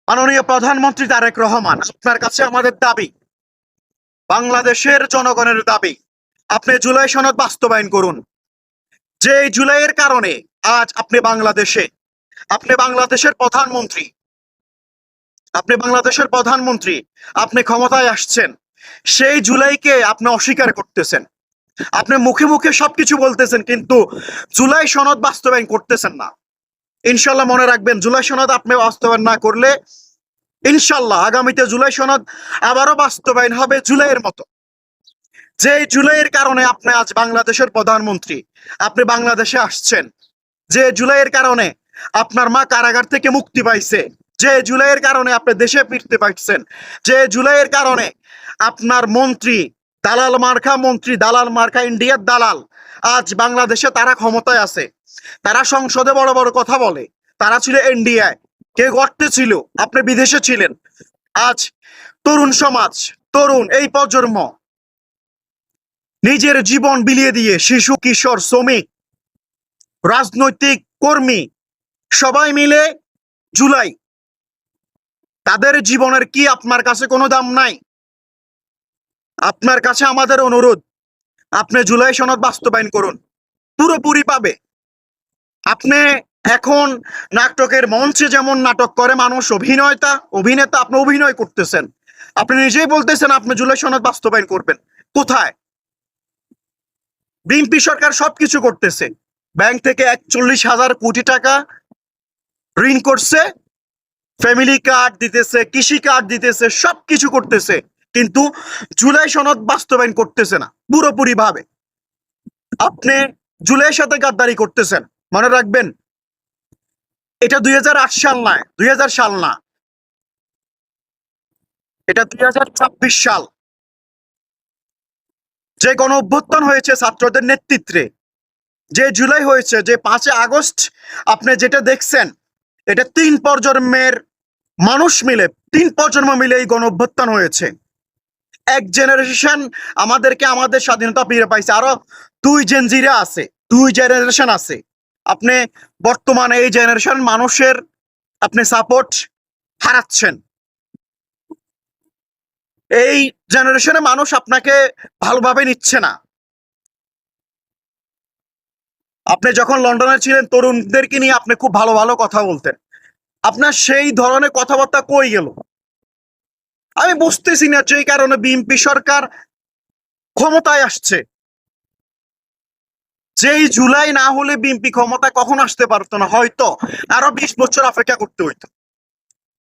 মাননীয় প্রধানমন্ত্রী তারেক রহমান, আপনার কাছে আমাদের দাবি, বাংলাদেশের জনগণের দাবি, আপনি জুলাই সনদ বাস্তবায়ন করুন। যে এই জুলাইয়ের কারণে আজ আপনি বাংলাদেশের প্রধানমন্ত্রী, আপনি ক্ষমতায় আসছেন, সেই জুলাইকে আপনি অস্বীকার করতেছেন। আপনি মুখে মুখে সবকিছু বলতেছেন, কিন্তু জুলাই সনদ বাস্তবায়ন করতেছেন না। ইনশাল্লাহ মনে রাখবেন, জুলাই সনদ আপনি বাস্তবায়ন না করলে ইনশাল্লাহ আগামীতে জুলাই সনদ আবারও বাস্তবায়ন হবে জুলাইয়ের মতো। যে জুলাইয়ের কারণে আপনি আজ বাংলাদেশের প্রধানমন্ত্রী, আপনি বাংলাদেশে আসছেন, যে জুলাইয়ের কারণে আপনার মা কারাগার থেকে মুক্তি পাইছে, যে জুলাইয়ের কারণে আপনি দেশে ফিরতে পারছেন, যে জুলাইয়ের কারণে আপনার মন্ত্রী, দালাল মার্কা ইন্ডিয়ার দালাল আজ বাংলাদেশে তারা ক্ষমতায় আছে, তারা সংসদে বড় বড় কথা বলে, তারা ছিল এনডিআই, কে গর্তে ছিল, আপনি বিদেশে ছিলেন। আজ তরুণ সমাজ, এই প্রজন্ম নিজের জীবন বিলিয়ে দিয়ে, শিশু, কিশোর, শ্রমিক, রাজনৈতিক কর্মী সবাই মিলে জুলাই, তাদের জীবনের কি আপনার কাছে কোনো দাম নাই? আপনার কাছে আমাদের অনুরোধ, আপনি জুলাই সনদ বাস্তবায়ন করুন, পুরোপুরি পাবে। আপনি এখন নাটকের মঞ্চে যেমন নাটক করে মানুষ, অভিনেতা আপনি অভিনয় করতেছেন, আপনি নিজেই বলতেছেন আপনি জুলাই সনদ বাস্তবায়ন করবেন। কোথায়? বিএনপি সরকার সবকিছু করতেছে, ব্যাংক থেকে 41,000 কোটি টাকা ঋণ করছে, ফ্যামিলি কার্ড দিতেছে, কৃষি কার্ড দিতেছে, সবকিছু করতেছে, কিন্তু জুলাই সনদ বাস্তবায়ন করতেছে না পুরোপুরি ভাবে। আপনি জুলাইয়ের সাথে গাদ্দারি করতেছেন। মনে রাখবেন, এটা 2008 সাল নয়, 2000 সাল না, এটা 2026 সাল। যে গণ অভ্যুত্থান হয়েছে ছাত্রদের নেতৃত্বে, যে জুলাই হয়েছে, যে 5 আগস্ট আপনি যেটা দেখছেন, এটা 3 প্রজন্মের মানুষ মিলে, 3 প্রজন্ম মিলে এই গণ অভ্যুত্থান হয়েছে। এক জেনারেশন আমাদের স্বাধীনতা ফিরে পাইছে, আরো 2 জেনজিরা আছে, 2 জেনারেশন আছে। আপনি বর্তমানে এই জেনারেশন মানুষের আপনি সাপোর্ট হারাচ্ছেন। এই জেনারেশনে মানুষ আপনাকে ভালোভাবে নিচ্ছে না। আপনি যখন লন্ডনে ছিলেন, তরুণদেরকে নিয়ে আপনি খুব ভালো ভালো কথা বলতেন, আপনার সেই ধরনের কথাবার্তা কই গেল? আমি বুঝতেছি না যে কারণে বিএনপি সরকার ক্ষমতায় আসছে। যেই জুলাই না হলে বিএনপি ক্ষমতায় কখন আসতে পারতো না, হয়তো আরো 20 বছর অপেক্ষা করতে হইতো।